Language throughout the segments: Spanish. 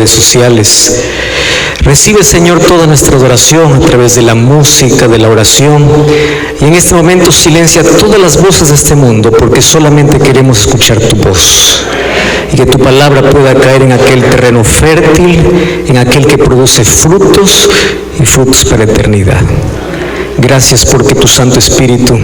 redes sociales. Recibe, Señor, toda nuestra adoración a través de la música, de la oración. Y en este momento silencia todas las voces de este mundo, porque solamente queremos escuchar tu voz. Y que tu palabra pueda caer en aquel terreno fértil, en aquel que produce frutos y frutos para la eternidad. Gracias porque tu Santo Espíritu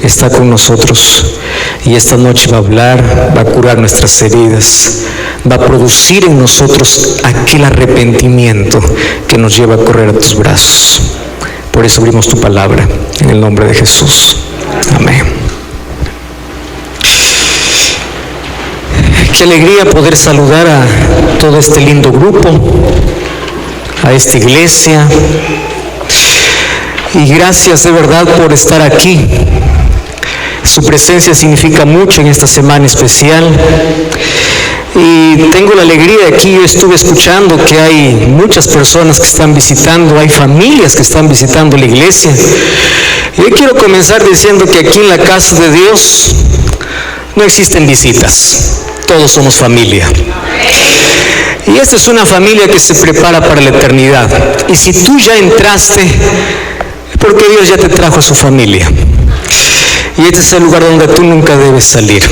está con nosotros y esta noche va a hablar, va a curar nuestras heridas, va a producir en nosotros aquel arrepentimiento que nos lleva a correr a tus brazos. Por eso abrimos tu palabra, en el nombre de Jesús. Amén. Qué alegría poder saludar a todo este lindo grupo, a esta iglesia. Y gracias de verdad por estar aquí. Su presencia significa mucho en esta semana especial. Y tengo la alegría de aquí, yo estuve escuchando que hay muchas personas que están visitando, hay familias que están visitando la iglesia. Y yo quiero comenzar diciendo que aquí en la casa de Dios no existen visitas, todos somos familia. Y esta es una familia que se prepara para la eternidad. Y si tú ya entraste, porque Dios ya te trajo a su familia. Y este es el lugar donde tú nunca debes salir.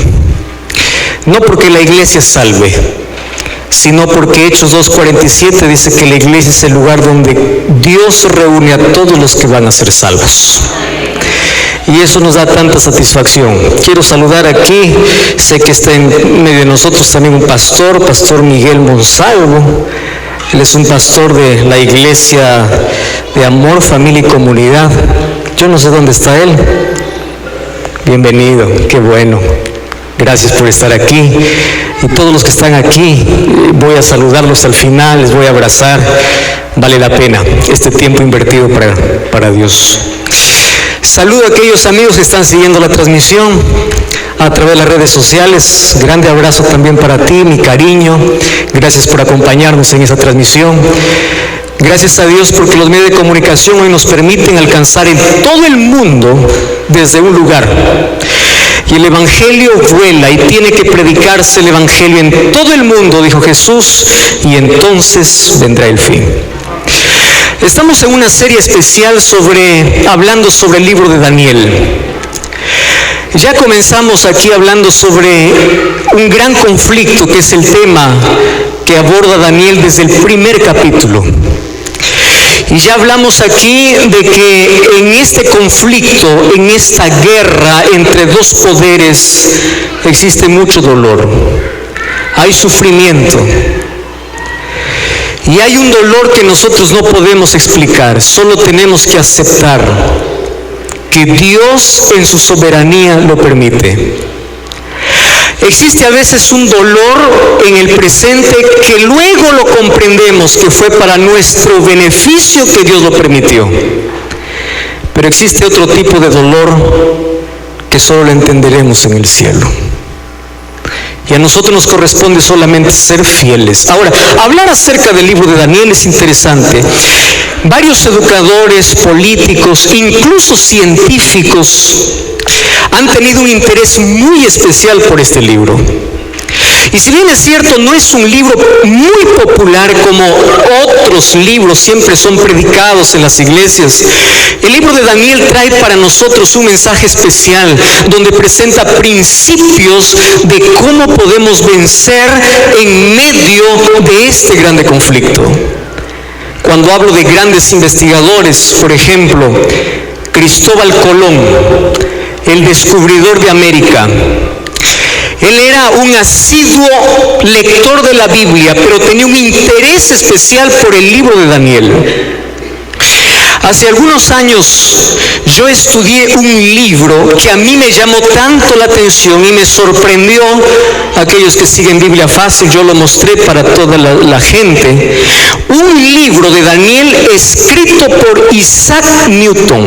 No porque la iglesia salve, sino porque Hechos 2:47 dice que la iglesia es el lugar donde Dios reúne a todos los que van a ser salvos. Y eso nos da tanta satisfacción. Quiero saludar aquí, sé que está en medio de nosotros también un pastor, Pastor Miguel Monsalvo. Él es un pastor de la iglesia de Amor, Familia y Comunidad. Yo no sé dónde está él. Bienvenido, qué bueno. Gracias por estar aquí. Y todos los que están aquí, voy a saludarlos al final, les voy a abrazar. Vale la pena este tiempo invertido para Dios. Saludo a aquellos amigos que están siguiendo la transmisión a través de las redes sociales. Grande abrazo también para ti, mi cariño. Gracias por acompañarnos en esa transmisión. Gracias a Dios porque los medios de comunicación hoy nos permiten alcanzar en todo el mundo desde un lugar. Y el Evangelio vuela y tiene que predicarse el Evangelio en todo el mundo, dijo Jesús, y entonces vendrá el fin. Estamos en una serie especial hablando sobre el libro de Daniel. Ya comenzamos aquí hablando sobre un gran conflicto que es el tema que aborda Daniel desde el primer capítulo. Y ya hablamos aquí de que en este conflicto, en esta guerra entre dos poderes, existe mucho dolor, hay sufrimiento. Y hay un dolor que nosotros no podemos explicar, solo tenemos que aceptar que Dios en su soberanía lo permite. Existe a veces un dolor en el presente que luego lo comprendemos que fue para nuestro beneficio que Dios lo permitió. Pero existe otro tipo de dolor que solo lo entenderemos en el cielo. Y a nosotros nos corresponde solamente ser fieles. Ahora, hablar acerca del libro de Daniel es interesante. Varios educadores, políticos, incluso científicos, han tenido un interés muy especial por este libro. Y si bien es cierto, no es un libro muy popular como otros libros, siempre son predicados en las iglesias, el libro de Daniel trae para nosotros un mensaje especial, donde presenta principios de cómo podemos vencer en medio de este grande conflicto. Cuando hablo de grandes investigadores, por ejemplo, Cristóbal Colón, el descubridor de América. Él era un asiduo lector de la Biblia, pero tenía un interés especial por el libro de Daniel. Hace algunos años yo estudié un libro que a mí me llamó tanto la atención y me sorprendió. Aquellos que siguen Biblia Fácil, yo lo mostré para toda la gente. Un libro de Daniel escrito por Isaac Newton,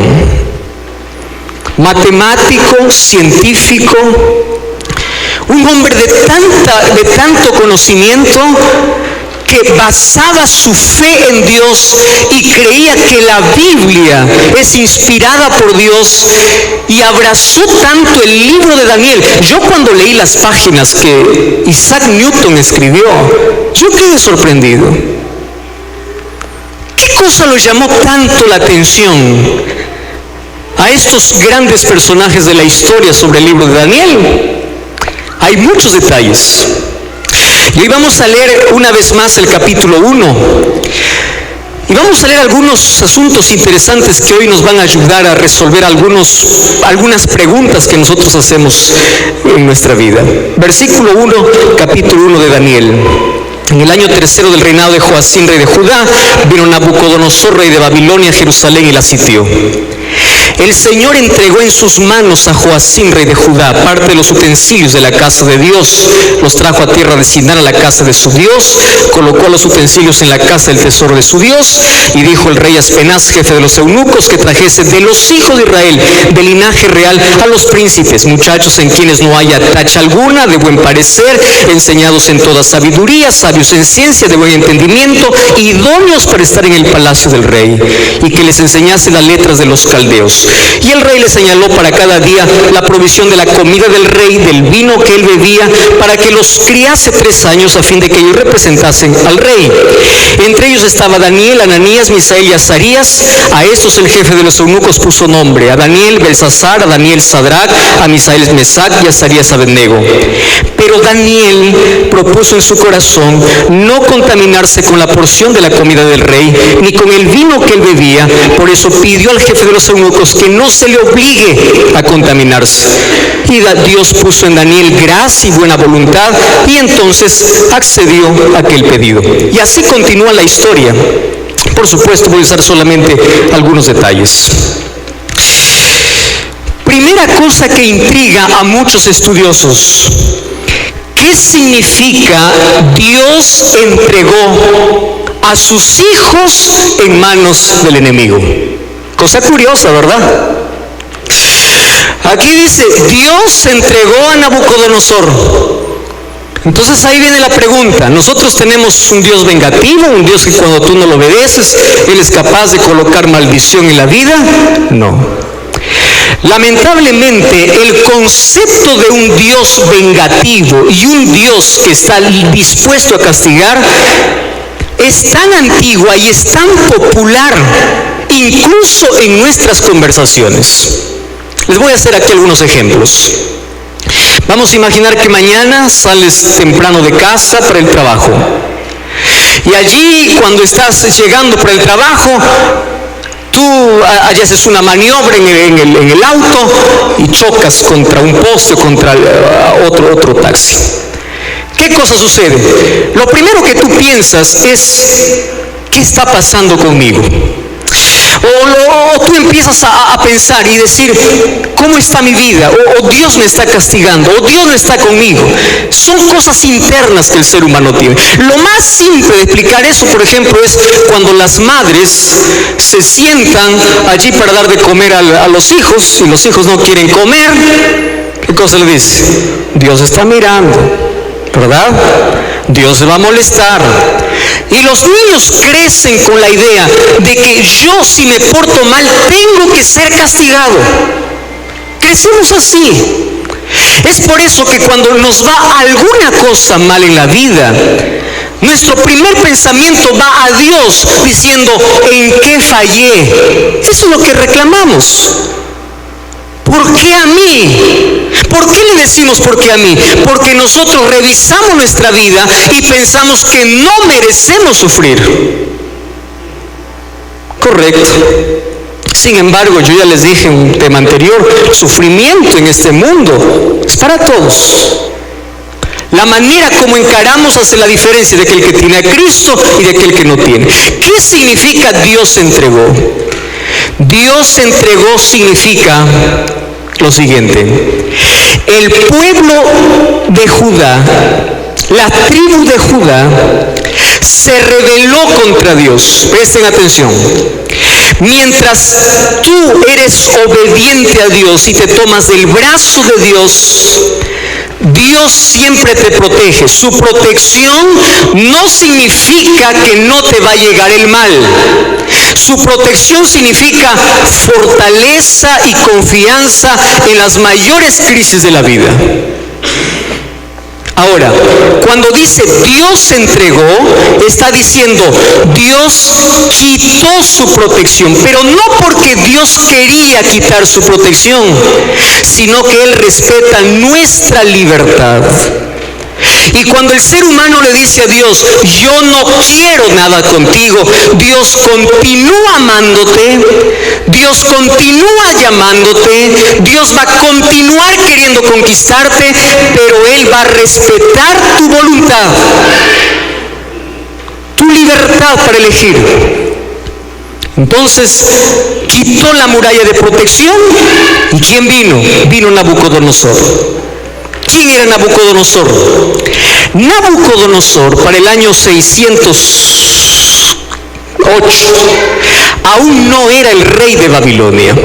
matemático, científico, un hombre de tanto conocimiento que basaba su fe en Dios y creía que la Biblia es inspirada por Dios, y abrazó tanto el libro de Daniel. Yo cuando leí las páginas que Isaac Newton escribió, yo quedé sorprendido. ¿Qué cosa lo llamó tanto la atención a estos grandes personajes de la historia sobre el libro de Daniel? Hay muchos detalles. Y hoy vamos a leer una vez más el capítulo 1. Y vamos a leer algunos asuntos interesantes que hoy nos van a ayudar a resolver algunas preguntas que nosotros hacemos en nuestra vida. Versículo 1, capítulo 1 de Daniel. En el año 3 del reinado de Joacim, rey de Judá, vino Nabucodonosor, rey de Babilonia, a Jerusalén y la sitió. El Señor entregó en sus manos a Joacim, rey de Judá, parte de los utensilios de la casa de Dios. Los trajo a tierra de Sinar, a la casa de su Dios. Colocó los utensilios en la casa del tesoro de su Dios. Y dijo el rey Aspenaz, jefe de los eunucos, que trajese de los hijos de Israel, del linaje real, a los príncipes, muchachos en quienes no haya tacha alguna, de buen parecer, enseñados en toda sabiduría, sabios en ciencia, de buen entendimiento, idóneos para estar en el palacio del rey, y que les enseñase las letras de los caldeos. Y el rey le señaló para cada día la provisión de la comida del rey, del vino que él bebía, para que los criase 3 años, a fin de que ellos representasen al rey. Entre ellos estaba Daniel, Ananías, Misael y Azarías. A estos el jefe de los eunucos puso nombre: a Daniel Belsasar, a Daniel Sadrach, a Misael Mesac y a Azarías Abednego. Pero Daniel propuso en su corazón no contaminarse con la porción de la comida del rey, ni con el vino que él bebía. Por eso pidió al jefe de los eunucos que no se le obligue a contaminarse. Y Dios puso en Daniel gracia y buena voluntad, y entonces accedió a aquel pedido. Y así continúa la historia. Por supuesto, voy a usar solamente algunos detalles. Primera cosa que intriga a muchos estudiosos: ¿qué significa Dios entregó a sus hijos en manos del enemigo? Cosa curiosa, ¿verdad? Aquí dice, Dios entregó a Nabucodonosor. Entonces ahí viene la pregunta: ¿nosotros tenemos un Dios vengativo, un Dios que cuando tú no lo obedeces, Él es capaz de colocar maldición en la vida? No. Lamentablemente, el concepto de un Dios vengativo y un Dios que está dispuesto a castigar es tan antigua y es tan popular, incluso en nuestras conversaciones. Les voy a hacer aquí algunos ejemplos. Vamos a imaginar que mañana sales temprano de casa para el trabajo. Y allí, cuando estás llegando para el trabajo, tú haces una maniobra en el auto y chocas contra un poste o contra otro taxi. ¿Qué cosa sucede? Lo primero que tú piensas es: ¿qué está pasando conmigo? O tú empiezas a pensar y decir: ¿cómo está mi vida? O Dios me está castigando, o Dios no está conmigo. Son cosas internas que el ser humano tiene. Lo más simple de explicar eso, por ejemplo, es cuando las madres se sientan allí para dar de comer a los hijos, y los hijos no quieren comer. ¿Qué cosa le dice? Dios está mirando, ¿verdad? Dios se va a molestar. Y los niños crecen con la idea de que yo, si me porto mal, tengo que ser castigado. Crecemos así. Es por eso que cuando nos va alguna cosa mal en la vida, nuestro primer pensamiento va a Dios diciendo: ¿en qué fallé? Eso es lo que reclamamos. ¿Por qué a mí? ¿Por qué le decimos por qué a mí? Porque nosotros revisamos nuestra vida y pensamos que no merecemos sufrir. Correcto. Sin embargo, yo ya les dije en un tema anterior, el sufrimiento en este mundo es para todos. La manera como encaramos hace la diferencia de aquel que tiene a Cristo y de aquel que no tiene. ¿Qué significa Dios entregó? Dios entregó significa lo siguiente: el pueblo de Judá, la tribu de Judá, se rebeló contra Dios. Presten atención. Mientras tú eres obediente a Dios y te tomas del brazo de Dios, Dios siempre te protege. Su protección no significa que no te va a llegar el mal. Su protección significa fortaleza y confianza en las mayores crisis de la vida. Ahora, cuando dice Dios entregó, está diciendo Dios quitó su protección, pero no porque Dios quería quitar su protección, sino que Él respeta nuestra libertad. Y cuando el ser humano le dice a Dios, yo no quiero nada contigo, Dios continúa amándote, Dios continúa llamándote, Dios va a continuar queriendo conquistarte, pero Él va a respetar tu voluntad, tu libertad para elegir. Entonces quitó la muralla de protección. ¿Y quién vino? Vino Nabucodonosor. ¿Quién era Nabucodonosor? Nabucodonosor, para el año 608, aún no era el rey de Babilonia.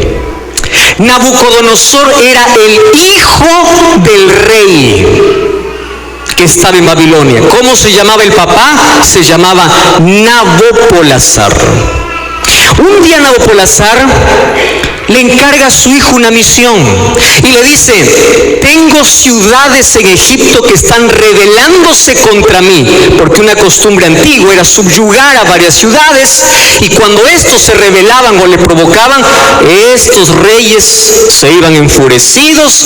Nabucodonosor era el hijo del rey que estaba en Babilonia. ¿Cómo se llamaba el papá? Se llamaba Nabopolassar. Un día Nabopolassar le encarga a su hijo una misión y le dice, tengo ciudades en Egipto que están rebelándose contra mí, porque una costumbre antigua era subyugar a varias ciudades, y cuando estos se rebelaban o le provocaban, estos reyes se iban enfurecidos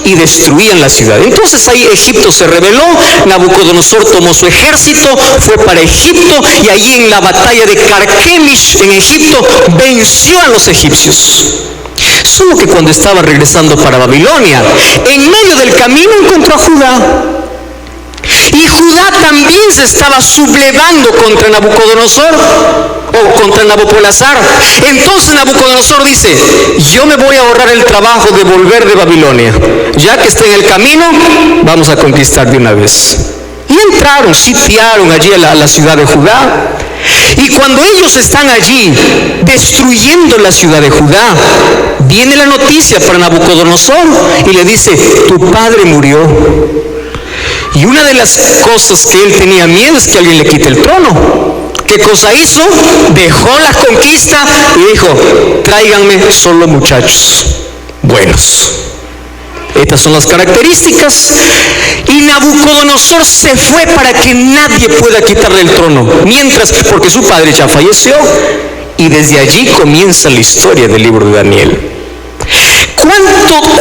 y destruían la ciudad. Entonces ahí Egipto se rebeló, Nabucodonosor tomó su ejército, fue para Egipto, y allí en la batalla de Carquemish en Egipto venció a los egipcios. Solo que cuando estaba regresando para Babilonia, en medio del camino encontró a Judá. Y Judá también se estaba sublevando contra Nabucodonosor o contra Nabopolassar. Entonces Nabucodonosor dice, yo me voy a ahorrar el trabajo de volver de Babilonia. Ya que está en el camino, vamos a conquistar de una vez. Y entraron, sitiaron allí a la ciudad de Judá. Y cuando ellos están allí destruyendo la ciudad de Judá, viene la noticia para Nabucodonosor y le dice, tu padre murió. Y una de las cosas que él tenía miedo es que alguien le quite el trono. ¿Qué cosa hizo? Dejó la conquista y dijo, tráiganme solo muchachos buenos. Estas son las características. Y Nabucodonosor se fue para que nadie pueda quitarle el trono. Mientras, porque su padre ya falleció. Y desde allí comienza la historia del libro de Daniel.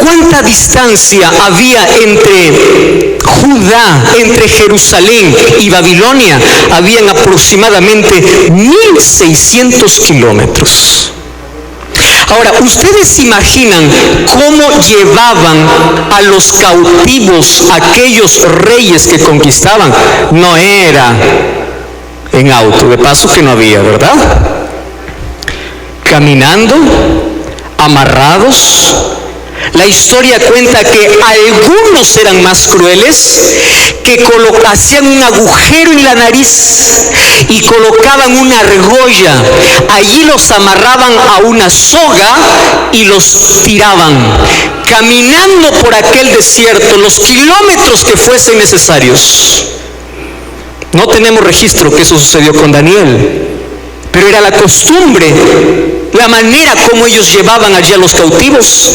¿Cuánta distancia había entre Judá, entre Jerusalén y Babilonia? Habían aproximadamente 1600 kilómetros. Ahora, ¿ustedes imaginan cómo llevaban a los cautivos aquellos reyes que conquistaban? No era en auto, de paso que no había, ¿verdad? Caminando, amarrados. La historia cuenta que algunos eran más crueles, que hacían un agujero en la nariz y colocaban una argolla. Allí los amarraban a una soga y los tiraban, caminando por aquel desierto los kilómetros que fuesen necesarios. No tenemos registro que eso sucedió con Daniel, pero era la costumbre, la manera como ellos llevaban allí a los cautivos.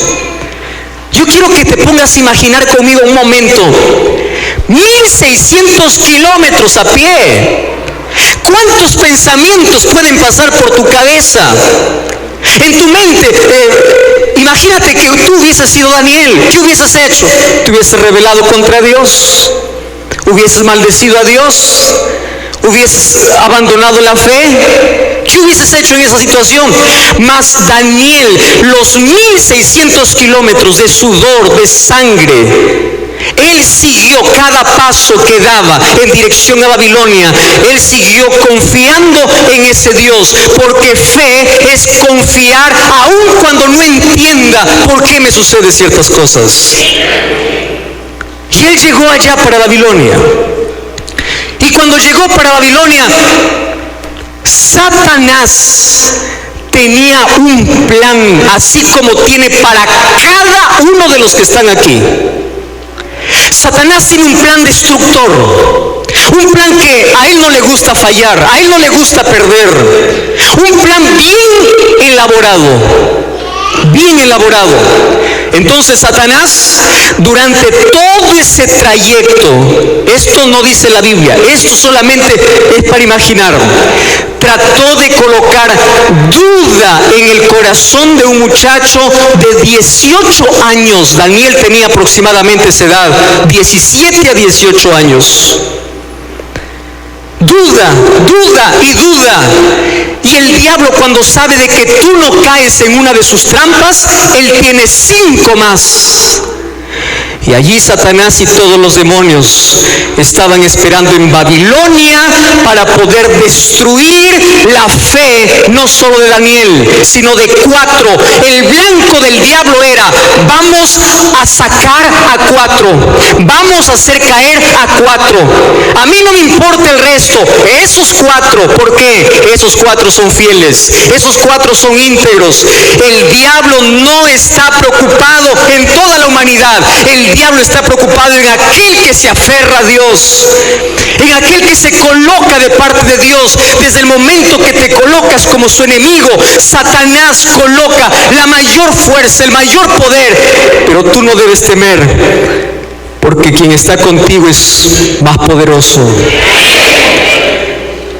Yo quiero que te pongas a imaginar conmigo un momento. 1600 kilómetros a pie. ¿Cuántos pensamientos pueden pasar por tu cabeza? En tu mente, imagínate que tú hubieses sido Daniel. ¿Qué hubieses hecho? ¿Te hubieses rebelado contra Dios? ¿Hubieses maldecido a Dios? ¿Hubieses abandonado la fe? ¿Qué hubieses hecho en esa situación? Mas Daniel, los 1600 kilómetros de sudor, de sangre, él siguió cada paso que daba en dirección a Babilonia. Él siguió confiando en ese Dios, porque fe es confiar aun cuando no entienda por qué me suceden ciertas cosas. Y él llegó allá para Babilonia. Y cuando llegó para Babilonia, Satanás tenía un plan, así como tiene para cada uno de los que están aquí. Satanás tiene un plan destructor, un plan que a él no le gusta fallar, a él no le gusta perder, un plan bien elaborado. Bien elaborado. Entonces Satanás, durante todo ese trayecto, esto no dice la Biblia, esto solamente es para imaginar, trató de colocar duda en el corazón de un muchacho de 18 años. Daniel tenía aproximadamente esa edad, 17 a 18 años. Duda, duda y duda. Y el diablo, cuando sabe de que tú no caes en una de sus trampas, él tiene 5 más. Y allí Satanás y todos los demonios estaban esperando en Babilonia para poder destruir la fe, no solo de Daniel, sino de 4. El blanco del diablo era: vamos a sacar a 4, vamos a hacer caer a 4. A mí no me importa el resto, esos 4, ¿por qué? Esos 4 son fieles, esos 4 son íntegros. El diablo no está preocupado en toda la humanidad. El diablo está preocupado en aquel que se aferra a Dios, en aquel que se coloca de parte de Dios. Desde el momento que te colocas como su enemigo, Satanás coloca la mayor fuerza, el mayor poder. Pero tú no debes temer, porque quien está contigo es más poderoso.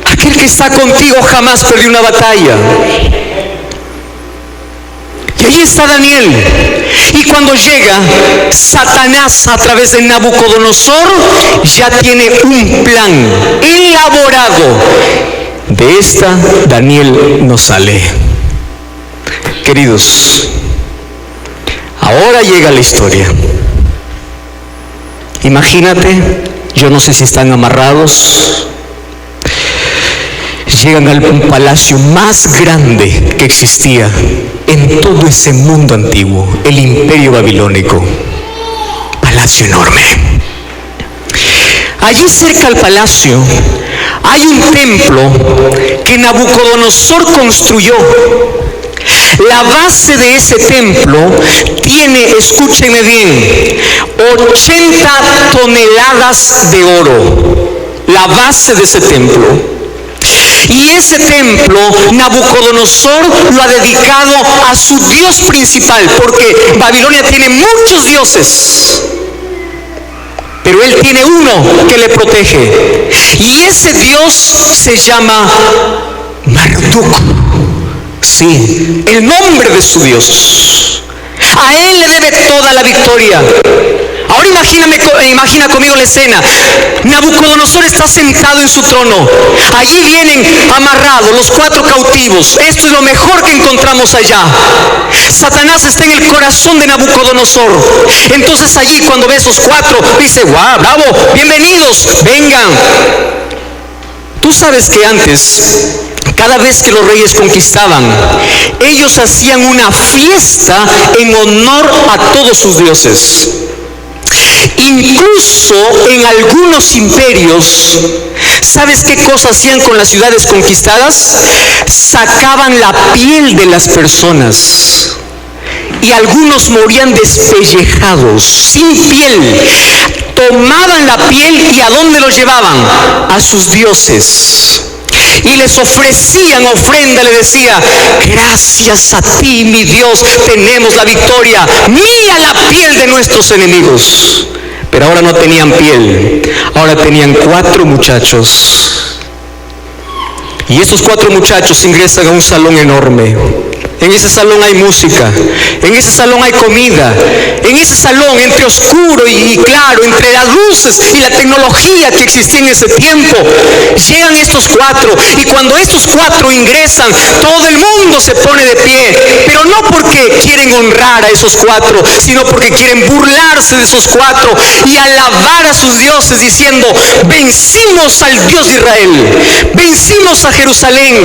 Aquel que está contigo jamás perdió una batalla. Y ahí está Daniel. Y cuando llega, Satanás a través de Nabucodonosor ya tiene un plan elaborado. De esta Daniel no sale. Queridos, ahora llega la historia. Imagínate, yo no sé si están amarrados. Llegan al palacio más grande que existía en todo ese mundo antiguo, el imperio babilónico. Palacio enorme. Allí cerca al palacio hay un templo que Nabucodonosor construyó. La base de ese templo tiene, escúchenme bien, 80 toneladas de oro. La base de ese templo. Y ese templo Nabucodonosor lo ha dedicado a su dios principal, porque Babilonia tiene muchos dioses, pero él tiene uno que le protege. Y ese dios se llama Marduk. Sí, el nombre de su dios. A él le debe toda la victoria. Ahora imagina conmigo la escena. Nabucodonosor está sentado en su trono. Allí vienen amarrados los 4 cautivos. Esto es lo mejor que encontramos allá. Satanás está en el corazón de Nabucodonosor. Entonces allí, cuando ve esos 4, dice: ¡guau, bravo! ¡Bienvenidos! ¡Vengan! Tú sabes que antes, cada vez que los reyes conquistaban, ellos hacían una fiesta en honor a todos sus dioses. Incluso en algunos imperios, ¿sabes qué cosa hacían con las ciudades conquistadas? Sacaban la piel de las personas. Y algunos morían despellejados, sin piel. Tomaban la piel y ¿a dónde los llevaban? A sus dioses. Y les ofrecían ofrenda, le decía: gracias a ti, mi Dios, tenemos la victoria. Mira la piel de nuestros enemigos. Pero ahora no tenían piel, ahora tenían 4 muchachos. Y estos 4 muchachos ingresan a un salón enorme. En ese salón hay música, en ese salón hay comida, en ese salón, entre oscuro y claro, entre las luces y la tecnología que existía en ese tiempo, llegan estos 4, y cuando estos 4 ingresan, todo el mundo se pone de pie, pero no porque quieren honrar a esos 4, sino porque quieren burlarse de esos 4 y alabar a sus dioses, diciendo: vencimos al Dios de Israel, vencimos a Jerusalén.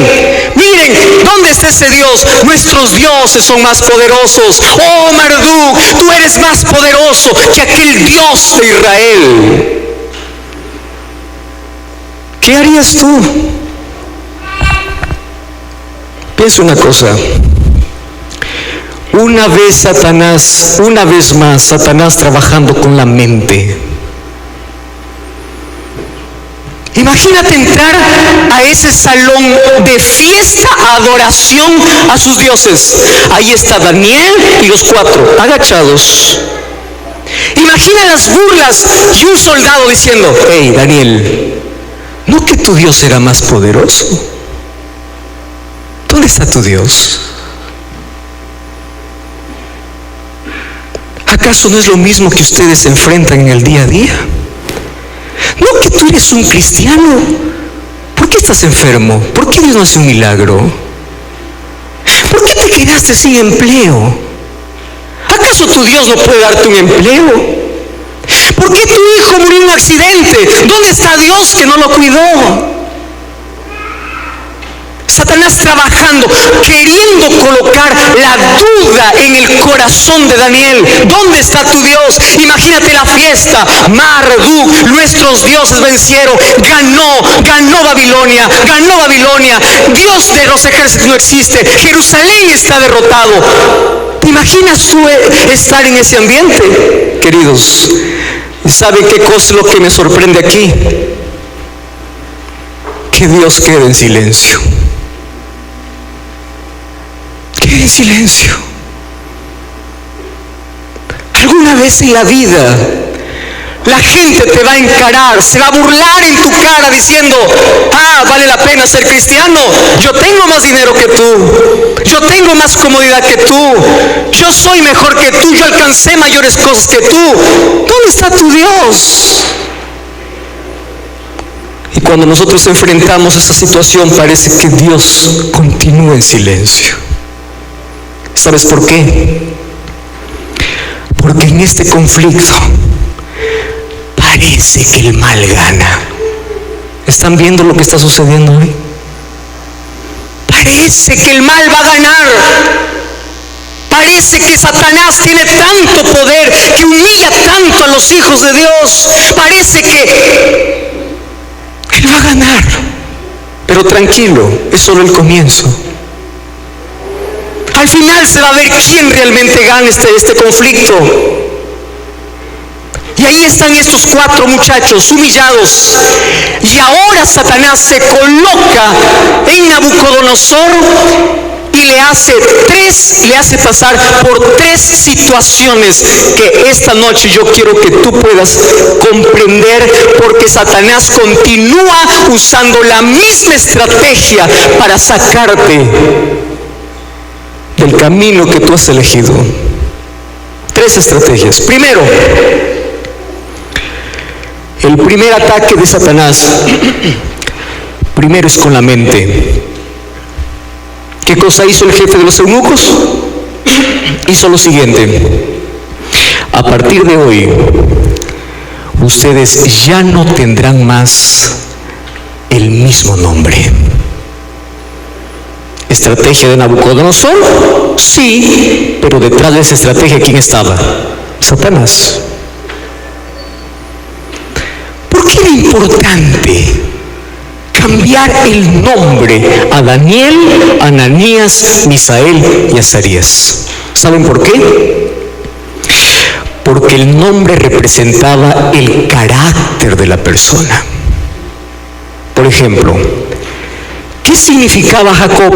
Miren, ¿dónde está ese Dios? Nuestros dioses son más poderosos. Oh Marduk, tú eres más poderoso que aquel Dios de Israel. ¿Qué harías tú? Piensa una cosa. Una vez más, Satanás trabajando con la mente. Imagínate entrar a ese salón de fiesta, adoración a sus dioses. Ahí está Daniel y los 4 agachados. Imagina las burlas y un soldado diciendo: hey, Daniel, ¿no que tu Dios era más poderoso? ¿Dónde está tu Dios? ¿Acaso no es lo mismo que ustedes se enfrentan en el día a día? ¿No que tú eres un cristiano? ¿Por qué estás enfermo? ¿Por qué Dios no hace un milagro? ¿Por qué te quedaste sin empleo? ¿Acaso tu Dios no puede darte un empleo? ¿Por qué tu hijo murió en un accidente? ¿Dónde está Dios que no lo cuidó? Satanás trabajando, queriendo colocar la duda en el corazón de Daniel. ¿Dónde está tu Dios? Imagínate la fiesta. Marduk, nuestros dioses vencieron. Ganó Babilonia. Dios de los ejércitos no existe. Jerusalén está derrotado. ¿Te imaginas tú estar en ese ambiente? Queridos, ¿saben qué cosa es lo que me sorprende aquí? Que Dios quede en silencio. Quede en silencio. Alguna vez en la vida la gente te va a encarar, se va a burlar en tu cara diciendo: vale la pena ser cristiano, yo tengo más dinero que tú, yo tengo más comodidad que tú, yo soy mejor que tú, yo alcancé mayores cosas que tú. ¿Dónde está tu Dios? Y cuando nosotros enfrentamos esa situación, parece que Dios continúa en silencio. ¿Sabes por qué? Porque en este conflicto parece que el mal gana. ¿Están viendo lo que está sucediendo hoy? Parece que el mal va a ganar. Parece que Satanás tiene tanto poder que humilla tanto a los hijos de Dios. Parece que él va a ganar. Pero tranquilo, es solo el comienzo. Al final se va a ver quién realmente gana este conflicto. Y ahí están estos 4 muchachos humillados. Y ahora Satanás se coloca en Nabucodonosor y le hace pasar por 3 situaciones que esta noche yo quiero que tú puedas comprender, porque Satanás continúa usando la misma estrategia para sacarte del camino que tú has elegido. 3 estrategias. Primero, el primer ataque de Satanás, primero es con la mente. ¿Qué cosa hizo el jefe de los eunucos? Hizo lo siguiente: a partir de hoy, ustedes ya no tendrán más el mismo nombre. ¿Estrategia de Nabucodonosor? Sí, pero detrás de esa estrategia, ¿quién estaba? Satanás. ¿Por qué era importante cambiar el nombre a Daniel, Ananías, Misael y Azarías? ¿Saben por qué? Porque el nombre representaba el carácter de la persona. Por ejemplo, ¿qué significaba Jacob?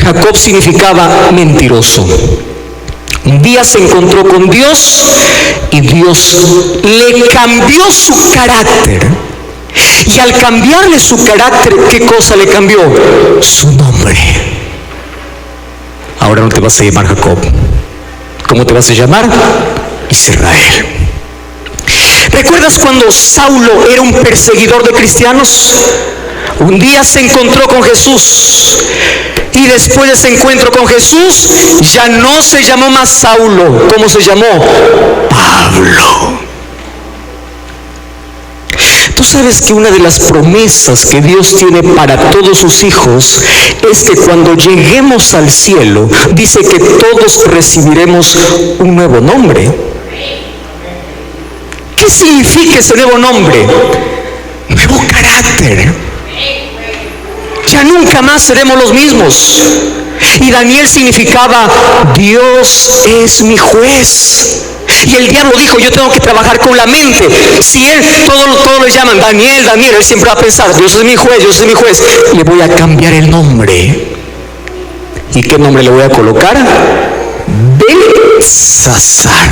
Jacob significaba mentiroso. Un día se encontró con Dios y Dios le cambió su carácter. Y al cambiarle su carácter, ¿qué cosa le cambió? Su nombre. Ahora no te vas a llamar Jacob. ¿Cómo te vas a llamar? Israel. ¿Recuerdas cuando Saulo era un perseguidor de cristianos? Un día se encontró con Jesús y después de ese encuentro con Jesús ya no se llamó más Saulo. ¿Cómo se llamó? Pablo. Tú sabes que una de las promesas que Dios tiene para todos sus hijos es que cuando lleguemos al cielo, dice que todos recibiremos un nuevo nombre. ¿Qué significa ese nuevo nombre? Nuevo carácter. Ya nunca más seremos los mismos. Y Daniel significaba: Dios es mi juez. Y el diablo dijo, yo tengo que trabajar con la mente. Si él, todos le llaman Daniel, él siempre va a pensar, Dios es mi juez, le voy a cambiar el nombre. ¿Y qué nombre le voy a colocar? Belsasar.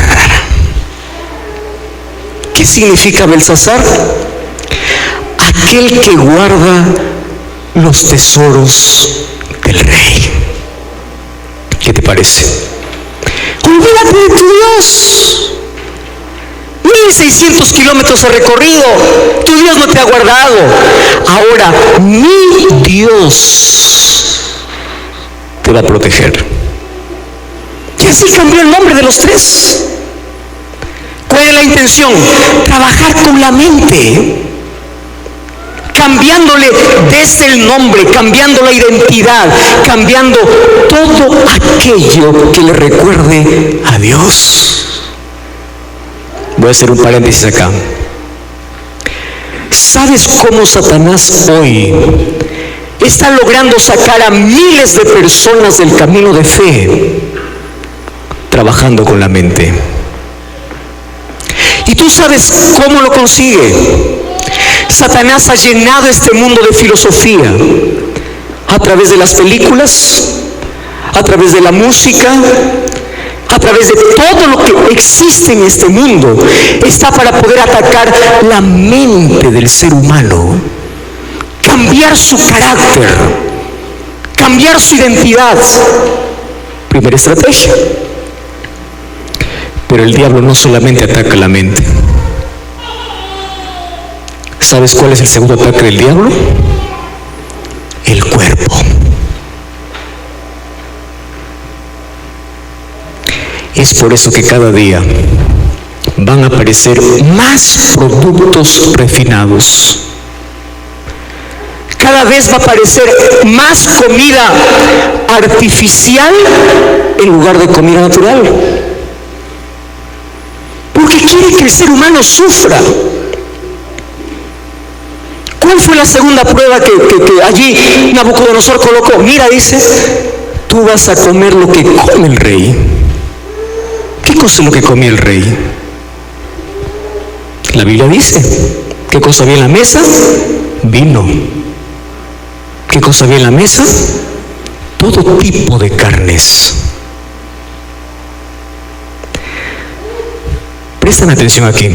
¿Qué significa Belsasar? Aquel que guarda los tesoros del rey. ¿Qué te parece? Olvídate de tu Dios. 1600 kilómetros de recorrido. Tu Dios no te ha guardado. Ahora, mi Dios te va a proteger. Y así cambió el nombre de los tres. ¿Cuál es la intención? Trabajar con la mente, cambiándole desde el nombre, cambiando la identidad, cambiando todo aquello que le recuerde a Dios. Voy a hacer un paréntesis acá. ¿Sabes cómo Satanás hoy está logrando sacar a miles de personas del camino de fe? Trabajando con la mente. ¿Y tú sabes cómo lo consigue? Satanás ha llenado este mundo de filosofía a través de las películas, a través de la música, a través de todo lo que existe en este mundo. Está para poder atacar la mente del ser humano, cambiar su carácter, cambiar su identidad. Primera estrategia. Pero el diablo no solamente ataca la mente. ¿Sabes cuál es el segundo ataque del diablo? El cuerpo. Es por eso que cada día van a aparecer más productos refinados. Cada vez va a aparecer más comida artificial en lugar de comida natural. Porque quiere que el ser humano sufra. ¿Cuál fue la segunda prueba que allí Nabucodonosor colocó? Mira, dice, tú vas a comer lo que come el rey. ¿Qué cosa es lo que comía el rey? La Biblia dice, ¿qué cosa había en la mesa? Vino. ¿Qué cosa había en la mesa? Todo tipo de carnes. Presten atención aquí.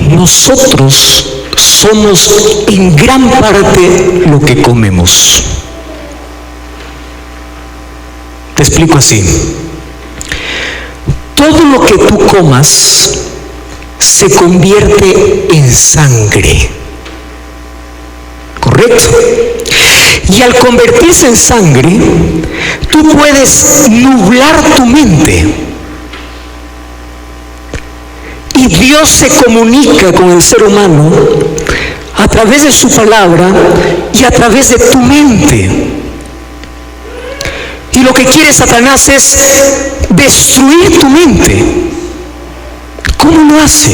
Nosotros somos en gran parte lo que comemos. Te explico así. Todo lo que tú comas se convierte en sangre. ¿Correcto? Y al convertirse en sangre, tú puedes nublar tu mente. Y Dios se comunica con el ser humano a través de su palabra y a través de tu mente. Y lo que quiere Satanás es destruir tu mente. ¿Cómo lo hace?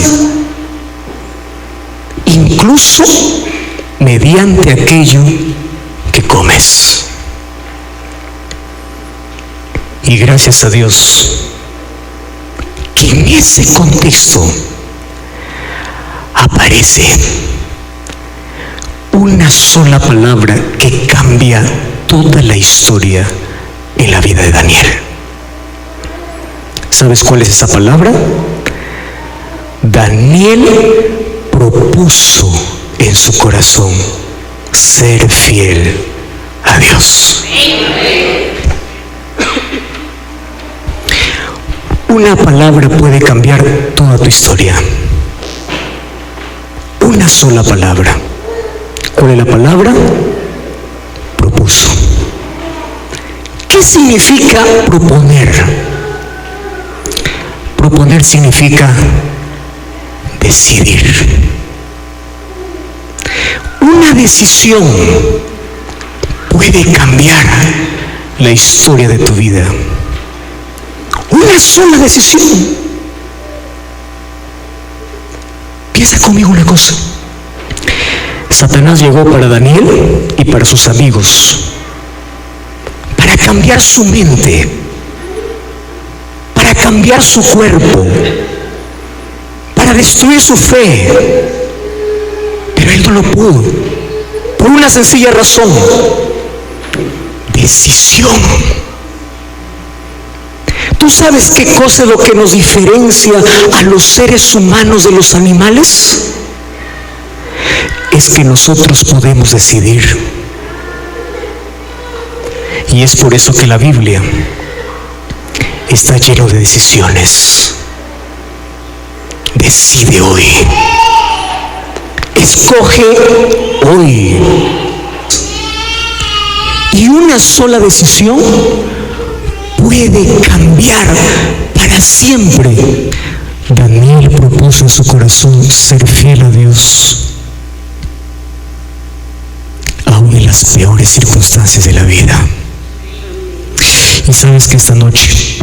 Incluso mediante aquello que comes. Y gracias a Dios que en ese contexto aparece una sola palabra que cambia toda la historia en la vida de Daniel. ¿Sabes cuál es esa palabra? Daniel propuso en su corazón ser fiel a Dios. Una palabra puede cambiar toda tu historia. Una sola palabra. ¿Cuál es la palabra? Propuso. ¿Qué significa proponer? Proponer significa decidir. Una decisión puede cambiar la historia de tu vida. Una sola decisión. Piensa conmigo una cosa. Satanás llegó para Daniel y para sus amigos para cambiar su mente, cambiar su cuerpo, para destruir su fe. Pero él no lo pudo, por una sencilla razón: decisión. ¿Tú sabes qué cosa es lo que nos diferencia a los seres humanos de los animales? Es que nosotros podemos decidir. Y es por eso que la Biblia está lleno de decisiones. Decide hoy. Escoge hoy. Y una sola decisión puede cambiar para siempre. Daniel propuso en su corazón ser fiel a Dios, aún en las peores circunstancias de la vida. Y sabes que esta noche